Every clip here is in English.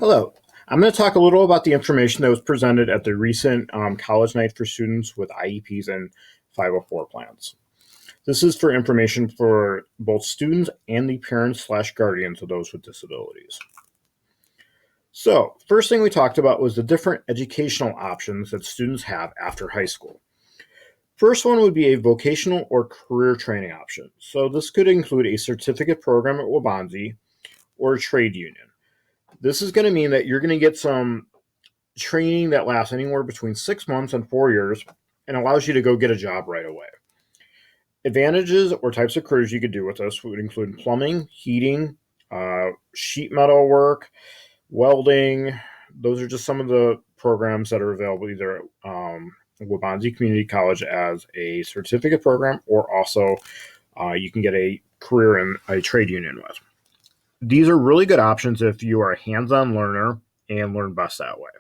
Hello. I'm going to talk a little about the information that was presented at the recent college night for students with IEPs and 504 plans. This is for information for both students and the parents slash guardians of those with disabilities. So, first thing we talked about was the different educational options that students have after high school. First one would be a vocational or career training option. So, this could include a certificate program at Waubonsee or a trade union. This is going to mean that you're going to get some training that lasts anywhere between 6 months and 4 years and allows you to go get a job right away. Advantages or types of careers you could do with this would include plumbing, heating, sheet metal work, welding. Those are just some of the programs that are available either at Waubonsee Community College as a certificate program, or also you can get a career in a trade union with. These are really good options if you are a hands-on learner and learn best that way.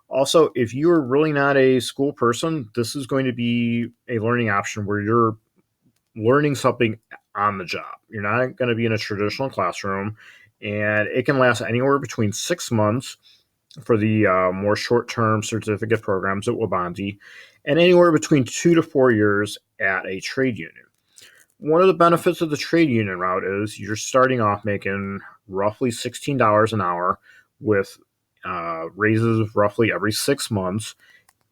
Also, if you are really not a school person, this is going to be a learning option where you're learning something on the job. You're not going to be in a traditional classroom, and it can last anywhere between 6 months for the more short-term certificate programs at Waubonsee, and anywhere between 2 to 4 years at a trade union. One of the benefits of the trade union route is you're starting off making roughly $16 an hour with raises roughly every 6 months,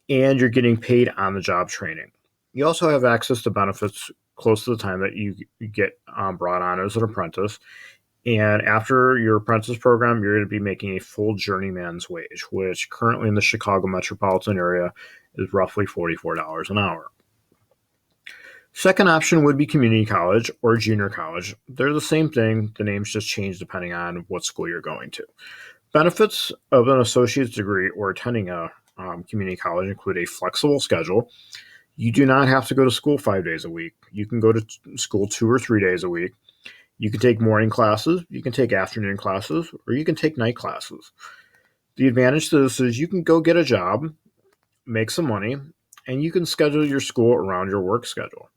and you're getting paid on the job training. You also have access to benefits close to the time that you get brought on as an apprentice. And after your apprentice program, you're going to be making a full journeyman's wage, which currently in the Chicago metropolitan area is roughly $44 an hour. Second option would be community college or junior college. They're the same thing. The names just change depending on what school you're going to. Benefits of an associate's degree or attending a community college include a flexible schedule. You do not have to go to school 5 days a week. You can go to school 2 or 3 days a week. You can take morning classes, you can take afternoon classes, or you can take night classes. The advantage to this is you can go get a job, make some money, and you can schedule your school around your work schedule.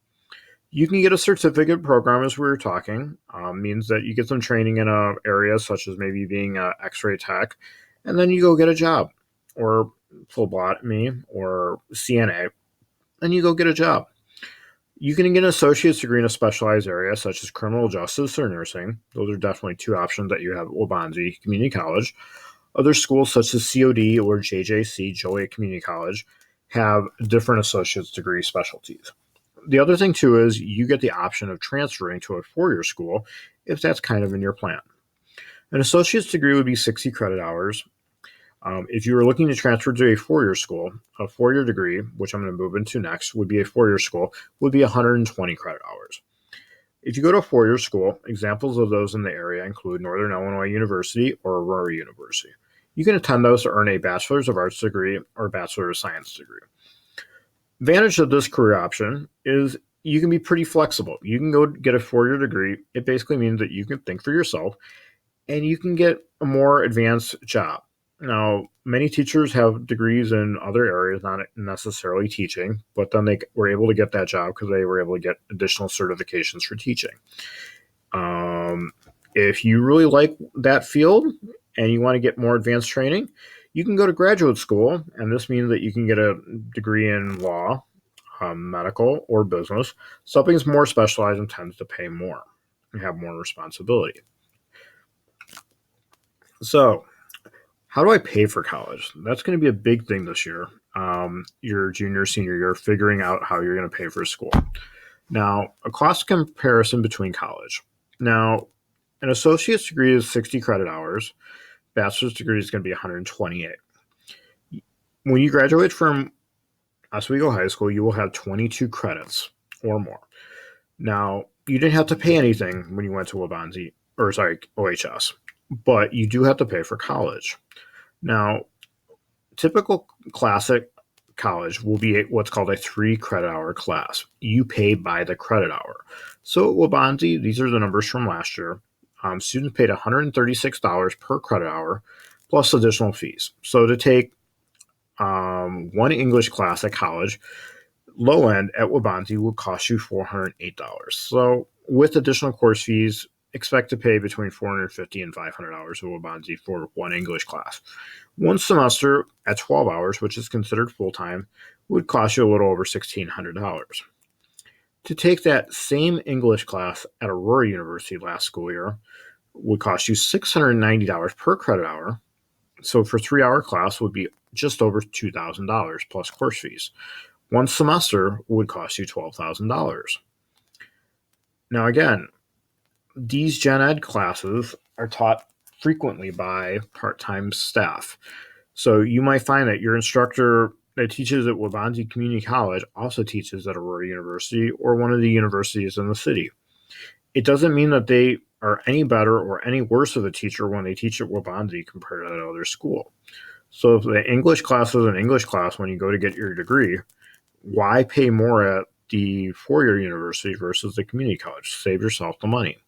You can get a certificate program, as we were talking. Means that you get some training in an area such as maybe being an X-ray tech, and then you go get a job, or phlebotomy, or CNA, and you go get a job. You can get an associate's degree in a specialized area such as criminal justice or nursing. Those are definitely two options that you have at Waubonsee Community College. Other schools such as COD or JJC, Joliet Community College, have different associate's degree specialties. The other thing, too, is you get the option of transferring to a four-year school if that's kind of in your plan. An associate's degree would be 60 credit hours. If you were looking to transfer to a four-year school, a four-year degree, which I'm going to move into next, would be a four-year school, would be 120 credit hours. If you go to a four-year school, examples of those in the area include Northern Illinois University or Aurora University. You can attend those to earn a Bachelor's of Arts degree or Bachelor of Science degree. Advantage of this career option is you can be pretty flexible. You can go get a four-year degree. It basically means that you can think for yourself and you can get a more advanced job. Now, many teachers have degrees in other areas, not necessarily teaching, but then they were able to get that job because they were able to get additional certifications for teaching. If you really like that field and you want to get more advanced training, you can go to graduate school, and this means that you can get a degree in law, medical, or business. Something's more specialized and tends to pay more and have more responsibility. So, how do I pay for college? That's going to be a big thing this year. Your junior, senior year, figuring out how you're going to pay for school. Now, a cost comparison between college. Now, an associate's degree is 60 credit hours. Bachelor's degree is going to be 128. When you graduate from Oswego High School, you will have 22 credits or more. Now, you didn't have to pay anything when you went to OHS, but you do have to pay for college. Now, typical classic college will be what's called a 3 credit hour class. You pay by the credit hour. So at Waubonsee, these are the numbers from last year. Students paid $136 per credit hour plus additional fees. So to take one English class at college, low end at Waubonsee would cost you $408. So with additional course fees, expect to pay between $450 and $500 at Waubonsee for one English class. One semester at 12 hours, which is considered full-time, would cost you a little over $1,600. To take that same English class at Aurora University last school year would cost you $690 per credit hour. So for a 3-hour class would be just over $2,000 plus course fees. One semester would cost you $12,000. Now again, these gen ed classes are taught frequently by part-time staff. So you might find that your instructor that teaches at Waubonsee Community College also teaches at Aurora University or one of the universities in the city. It doesn't mean that they are any better or any worse of a teacher when they teach at Waubonsee compared to that other school. So if the English class is an English class when you go to get your degree, why pay more at the four-year university versus the community college? Save yourself the money.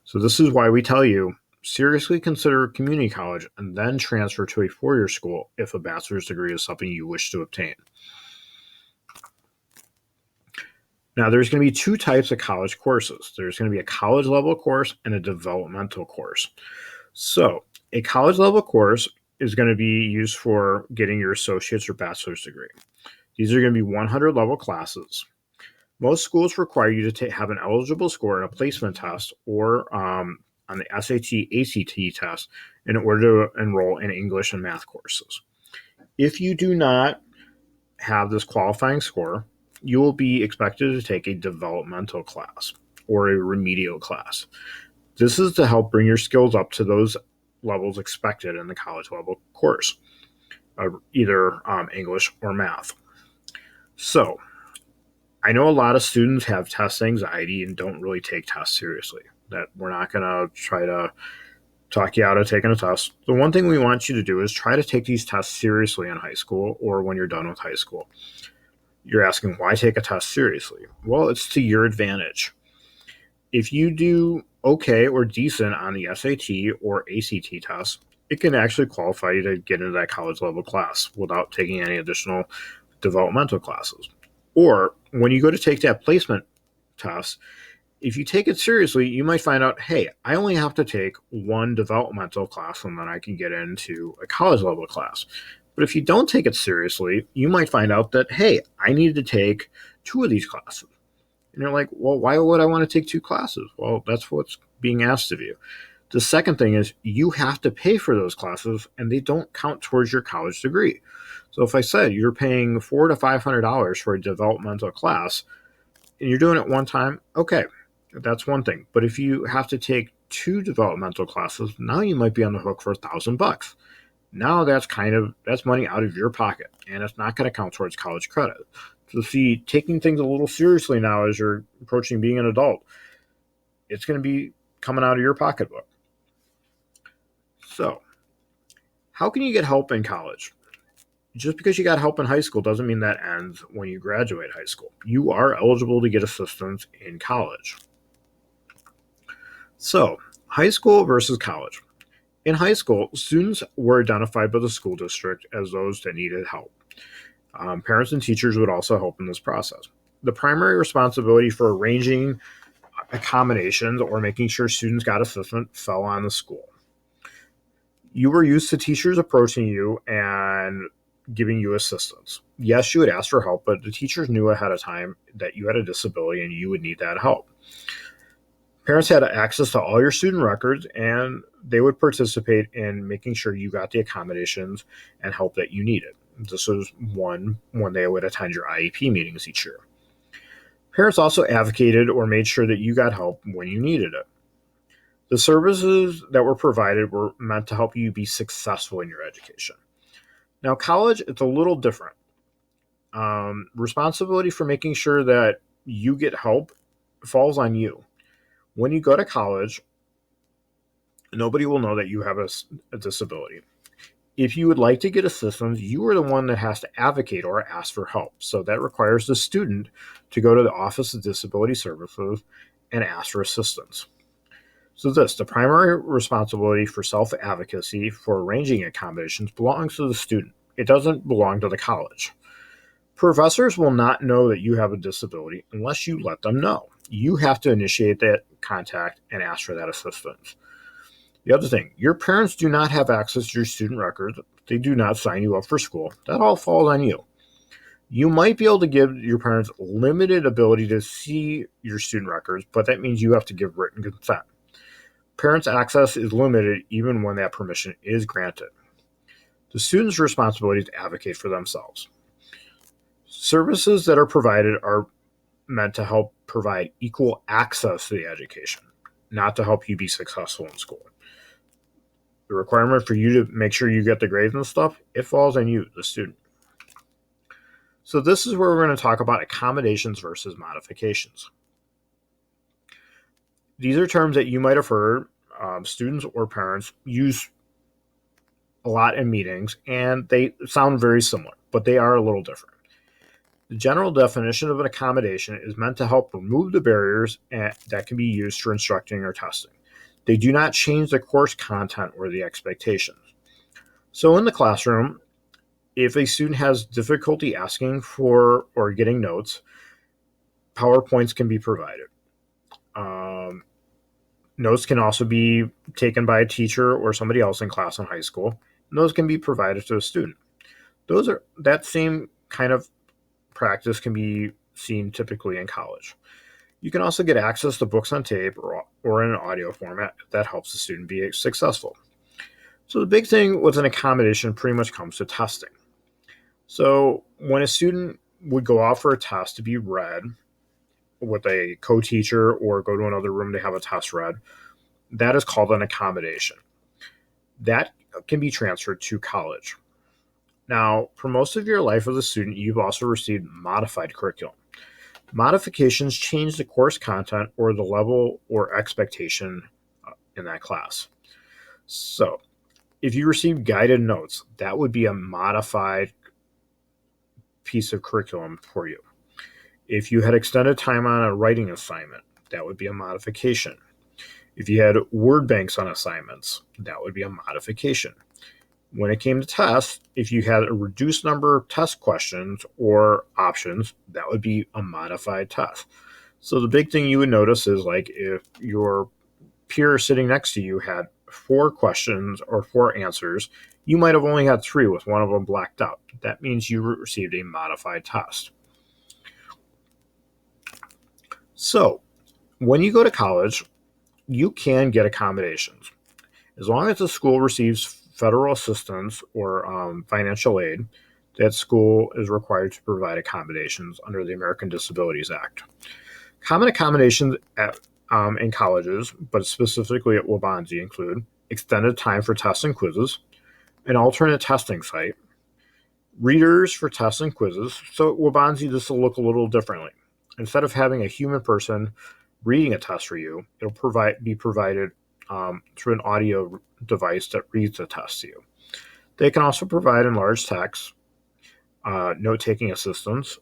So this is why we tell you, seriously consider community college and then transfer to a four-year school if a bachelor's degree is something you wish to obtain. Now, there's going to be two types of college courses. There's going to be a college level course and a developmental course. So a college level course is going to be used for getting your associate's or bachelor's degree. These are going to be 100 level classes. Most schools require you to have an eligible score in a placement test or on the SAT, ACT test in order to enroll in English and math courses. If you do not have this qualifying score, you will be expected to take a developmental class or a remedial class. This is to help bring your skills up to those levels expected in the college level course, either English or math. So, I know a lot of students have test anxiety and don't really take tests seriously. That we're not going to try to talk you out of taking a test. The one thing we want you to do is try to take these tests seriously in high school or when you're done with high school. You're asking, why take a test seriously? Well, it's to your advantage. If you do okay or decent on the SAT or ACT test, it can actually qualify you to get into that college level class without taking any additional developmental classes. Or when you go to take that placement test, if you take it seriously, you might find out, hey, I only have to take one developmental class and then I can get into a college level class. But if you don't take it seriously, you might find out that, hey, I need to take 2 of these classes. And you're like, well, why would I want to take 2 classes? Well, that's what's being asked of you. The second thing is you have to pay for those classes and they don't count towards your college degree. So if I said you're paying $400 to $500 for a developmental class and you're doing it one time, okay, that's one thing. But if you have to take 2 developmental classes, now you might be on the hook for $1,000. Now that's money out of your pocket, and it's not going to count towards college credit. So see, taking things a little seriously now as you're approaching being an adult, it's going to be coming out of your pocketbook. So, how can you get help in college? Just because you got help in high school doesn't mean that ends when you graduate high school. You are eligible to get assistance in college. So, high school versus college. In high school, students were identified by the school district as those that needed help. Parents and teachers would also help in this process. The primary responsibility for arranging accommodations or making sure students got assistance fell on the school. You were used to teachers approaching you and giving you assistance. Yes, you would ask for help, but the teachers knew ahead of time that you had a disability and you would need that help. Parents had access to all your student records, and they would participate in making sure you got the accommodations and help that you needed. This was one when they would attend your IEP meetings each year. Parents also advocated or made sure that you got help when you needed it. The services that were provided were meant to help you be successful in your education. Now, college, it's a little different. Responsibility for making sure that you get help falls on you. When you go to college, nobody will know that you have a disability. If you would like to get assistance, you are the one that has to advocate or ask for help. So that requires the student to go to the Office of Disability Services and ask for assistance. So the primary responsibility for self-advocacy for arranging accommodations belongs to the student. It doesn't belong to the college. Professors will not know that you have a disability unless you let them know. You have to initiate that contact and ask for that assistance. The other thing, your parents do not have access to your student records. They do not sign you up for school. That all falls on you. You might be able to give your parents limited ability to see your student records, but that means you have to give written consent. Parents' access is limited even when that permission is granted. The student's responsibility is to advocate for themselves. Services that are provided are meant to help provide equal access to the education, not to help you be successful in school. The requirement for you to make sure you get the grades and stuff, it falls on you, the student. So this is where we're going to talk about accommodations versus modifications. These are terms that you might have heard students or parents use a lot in meetings, and they sound very similar, but they are a little different. The general definition of an accommodation is meant to help remove the barriers that can be used for instructing or testing. They do not change the course content or the expectations. So in the classroom, if a student has difficulty asking for or getting notes, PowerPoints can be provided. Notes can also be taken by a teacher or somebody else in class in high school, and those can be provided to a student. That same kind of practice can be seen typically in college. You can also get access to books on tape or in an audio format if that helps the student be successful. So the big thing with an accommodation pretty much comes to testing. So when a student would go out for a test to be read with a co-teacher or go to another room to have a test read, that is called an accommodation. That can be transferred to college. Now, for most of your life as a student, you've also received modified curriculum. Modifications change the course content or the level or expectation in that class. So, if you receive guided notes, that would be a modified piece of curriculum for you. If you had extended time on a writing assignment, that would be a modification. If you had word banks on assignments, that would be a modification. When it came to tests, if you had a reduced number of test questions or options, that would be a modified test. So the big thing you would notice is like if your peer sitting next to you had 4 questions or 4 answers, you might have only had 3 with one of them blacked out. That means you received a modified test. So when you go to college, you can get accommodations. As long as the school receives federal assistance or financial aid, that school is required to provide accommodations under the American Disabilities Act. Common accommodations in colleges, but specifically at Waubonsee, include extended time for tests and quizzes, an alternate testing site, readers for tests and quizzes. So at Waubonsee, this will look a little differently. Instead of having a human person reading a test for you, it'll be provided through an audio device that reads the test to you. They can also provide enlarged text, note-taking assistance,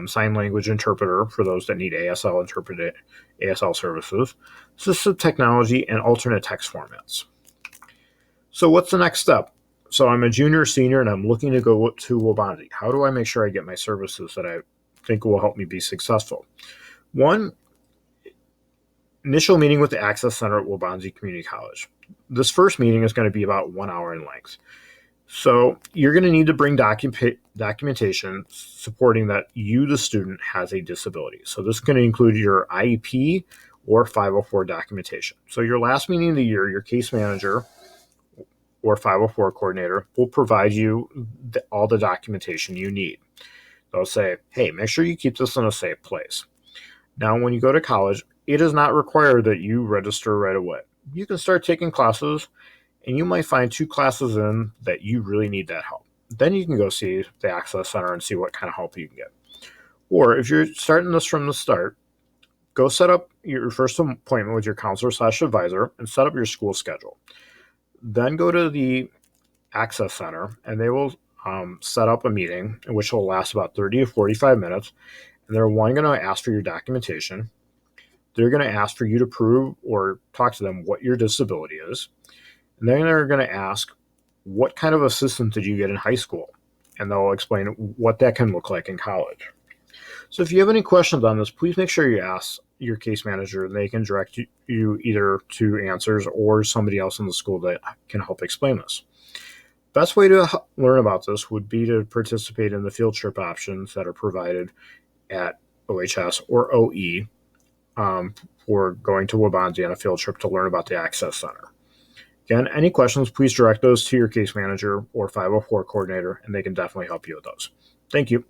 sign language interpreter for those that need ASL services, assistive technology, and alternate text formats. So what's the next step? So I'm a junior, senior, and I'm looking to go to Waubonsee. How do I make sure I get my services that I think will help me be successful? One, initial meeting with the Access Center at Waubonsee Community College. This first meeting is going to be about 1 hour in length. So you're going to need to bring documentation supporting that you, the student, has a disability. So this is going to include your IEP or 504 documentation. So your last meeting of the year, your case manager or 504 coordinator will provide you all the documentation you need. They'll say, hey, make sure you keep this in a safe place. Now, when you go to college, it is not required that you register right away. You can start taking classes, and you might find 2 classes in that you really need that help. Then you can go see the Access Center and see what kind of help you can get. Or if you're starting this from the start, go set up your first appointment with your counselor/advisor and set up your school schedule. Then go to the Access Center, and they will set up a meeting, which will last about 30 to 45 minutes. And they're going to ask for your documentation. They're going to ask for you to prove or talk to them what your disability is. And then they're going to ask, what kind of assistance did you get in high school? And they'll explain what that can look like in college. So if you have any questions on this, please make sure you ask your case manager. They can direct you either to answers or somebody else in the school that can help explain this. Best way to learn about this would be to participate in the field trip options that are provided at OHS or OE for going to Waubonsee on a field trip to learn about the Access Center. Again, any questions, please direct those to your case manager or 504 coordinator, and they can definitely help you with those. Thank you.